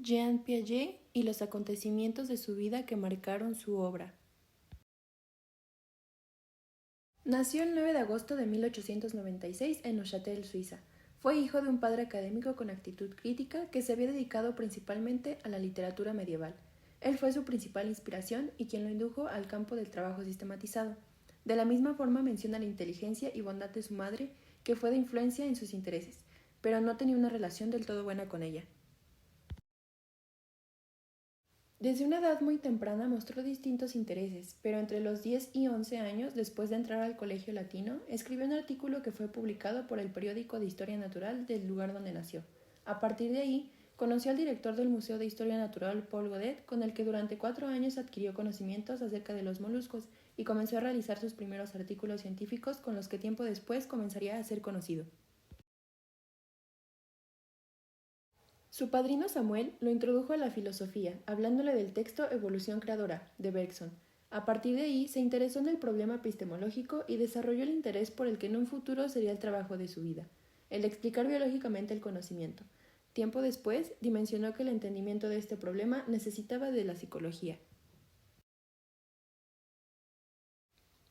Jean Piaget y los acontecimientos de su vida que marcaron su obra. Nació el 9 de agosto de 1896 en Neuchâtel, Suiza. Fue hijo de un padre académico con actitud crítica que se había dedicado principalmente a la literatura medieval. Él fue su principal inspiración y quien lo indujo al campo del trabajo sistematizado. De la misma forma menciona la inteligencia y bondad de su madre, que fue de influencia en sus intereses, pero no tenía una relación del todo buena con ella. Desde una edad muy temprana mostró distintos intereses, pero entre los 10 y 11 años, después de entrar al colegio latino, escribió un artículo que fue publicado por el periódico de Historia Natural del lugar donde nació. A partir de ahí, conoció al director del Museo de Historia Natural, Paul Godet, con el que durante 4 años adquirió conocimientos acerca de los moluscos y comenzó a realizar sus primeros artículos científicos con los que tiempo después comenzaría a ser conocido. Su padrino Samuel lo introdujo a la filosofía, hablándole del texto Evolución Creadora, de Bergson. A partir de ahí se interesó en el problema epistemológico y desarrolló el interés por el que en un futuro sería el trabajo de su vida, el explicar biológicamente el conocimiento. Tiempo después, dimensionó que el entendimiento de este problema necesitaba de la psicología.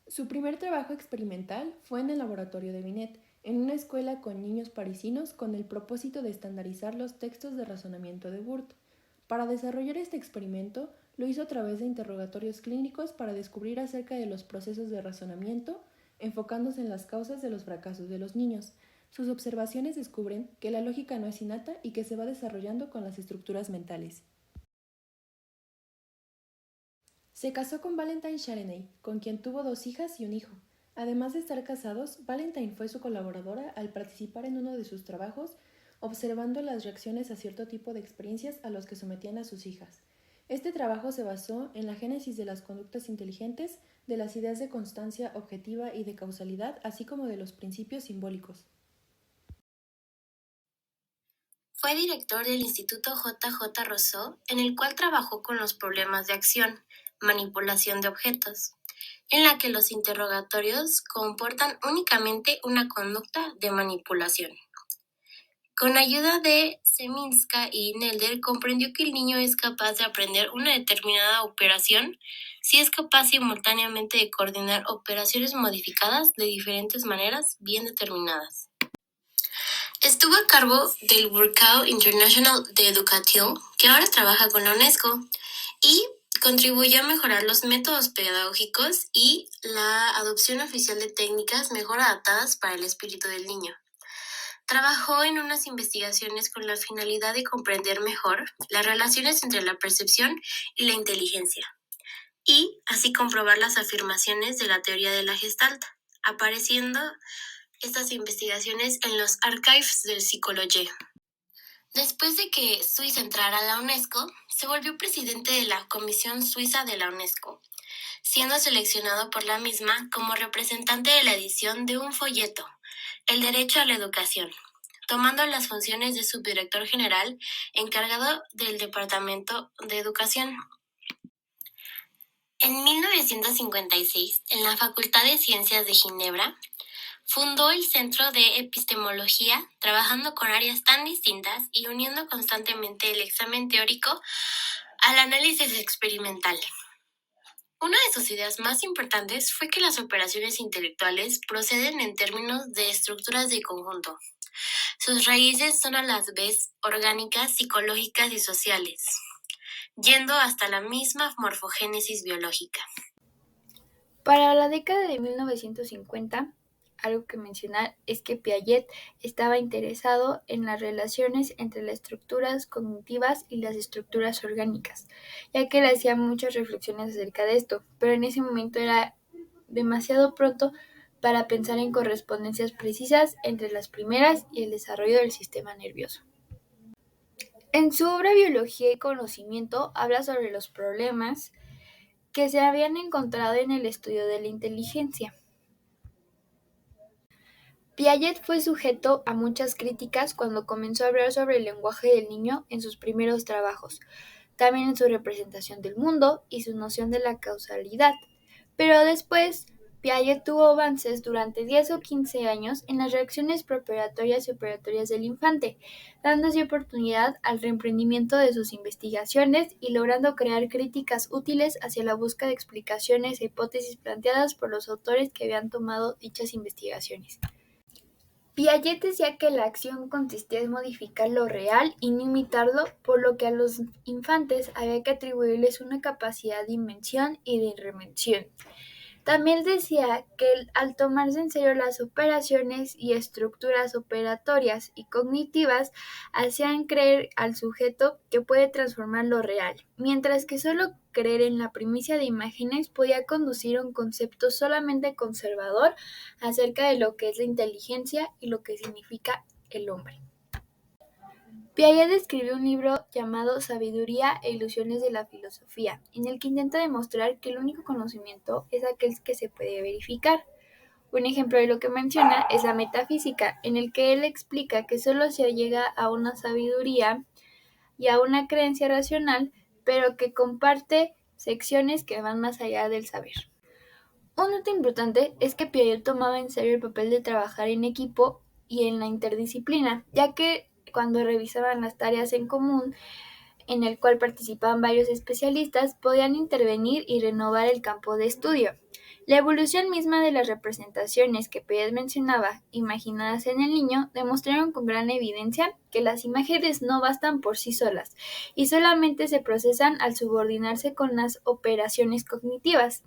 Su primer trabajo experimental fue en el laboratorio de Binet, en una escuela con niños parisinos con el propósito de estandarizar los textos de razonamiento de Burt. Para desarrollar este experimento, lo hizo a través de interrogatorios clínicos para descubrir acerca de los procesos de razonamiento, enfocándose en las causas de los fracasos de los niños. Sus observaciones descubren que la lógica no es innata y que se va desarrollando con las estructuras mentales. Se casó con Valentine Shareney, con quien tuvo 2 hijas y un hijo. Además de estar casados, Valentine fue su colaboradora al participar en uno de sus trabajos, observando las reacciones a cierto tipo de experiencias a los que sometían a sus hijas. Este trabajo se basó en la génesis de las conductas inteligentes, de las ideas de constancia objetiva y de causalidad, así como de los principios simbólicos. Fue director del Instituto J. J. Rousseau, en el cual trabajó con los problemas de acción, manipulación de objetos, en la que los interrogatorios comportan únicamente una conducta de manipulación. Con ayuda de Seminska y Nelder comprendió que el niño es capaz de aprender una determinada operación si es capaz simultáneamente de coordinar operaciones modificadas de diferentes maneras bien determinadas. Estuvo a cargo del Workout International de Education, que ahora trabaja con la UNESCO, y contribuyó a mejorar los métodos pedagógicos y la adopción oficial de técnicas mejor adaptadas para el espíritu del niño. Trabajó en unas investigaciones con la finalidad de comprender mejor las relaciones entre la percepción y la inteligencia, y así comprobar las afirmaciones de la teoría de la Gestalt, apareciendo estas investigaciones en los Archives del Psychologie. Después de que Suiza entrara a la UNESCO, se volvió presidente de la Comisión Suiza de la UNESCO, siendo seleccionado por la misma como representante de la edición de un folleto, El derecho a la educación, tomando las funciones de subdirector general encargado del Departamento de Educación. En 1956, en la Facultad de Ciencias de Ginebra, fundó el Centro de Epistemología, trabajando con áreas tan distintas y uniendo constantemente el examen teórico al análisis experimental. Una de sus ideas más importantes fue que las operaciones intelectuales proceden en términos de estructuras de conjunto. Sus raíces son a las vez orgánicas, psicológicas y sociales, yendo hasta la misma morfogénesis biológica. Para la década de 1950, algo que mencionar es que Piaget estaba interesado en las relaciones entre las estructuras cognitivas y las estructuras orgánicas, ya que él hacía muchas reflexiones acerca de esto, pero en ese momento era demasiado pronto para pensar en correspondencias precisas entre las primeras y el desarrollo del sistema nervioso. En su obra Biología y Conocimiento habla sobre los problemas que se habían encontrado en el estudio de la inteligencia. Piaget fue sujeto a muchas críticas cuando comenzó a hablar sobre el lenguaje del niño en sus primeros trabajos, también en su representación del mundo y su noción de la causalidad, pero después Piaget tuvo avances durante 10 o 15 años en las reacciones preparatorias y operatorias del infante, dándose oportunidad al reemprendimiento de sus investigaciones y logrando crear críticas útiles hacia la búsqueda de explicaciones e hipótesis planteadas por los autores que habían tomado dichas investigaciones. Piaget decía que la acción consistía en modificar lo real y no imitarlo, por lo que a los infantes había que atribuirles una capacidad de invención y de reinvención. También decía que al tomarse en serio las operaciones y estructuras operatorias y cognitivas, hacían creer al sujeto que puede transformar lo real, mientras que solo creer en la primicia de imágenes podía conducir a un concepto solamente conservador acerca de lo que es la inteligencia y lo que significa el hombre. Piaget escribió un libro llamado Sabiduría e ilusiones de la filosofía, en el que intenta demostrar que el único conocimiento es aquel que se puede verificar. Un ejemplo de lo que menciona es la metafísica, en el que él explica que solo se llega a una sabiduría y a una creencia racional, pero que comparte secciones que van más allá del saber. Un dato importante es que Piaget tomaba en serio el papel de trabajar en equipo y en la interdisciplina, ya que cuando revisaban las tareas en común, en el cual participaban varios especialistas, podían intervenir y renovar el campo de estudio. La evolución misma de las representaciones que Piaget mencionaba, imaginadas en el niño, demostraron con gran evidencia que las imágenes no bastan por sí solas y solamente se procesan al subordinarse con las operaciones cognitivas.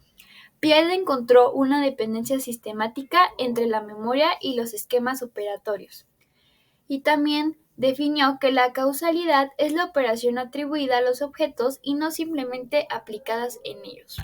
Piaget encontró una dependencia sistemática entre la memoria y los esquemas operatorios. Y también definió que la causalidad es la operación atribuida a los objetos y no simplemente aplicadas en ellos.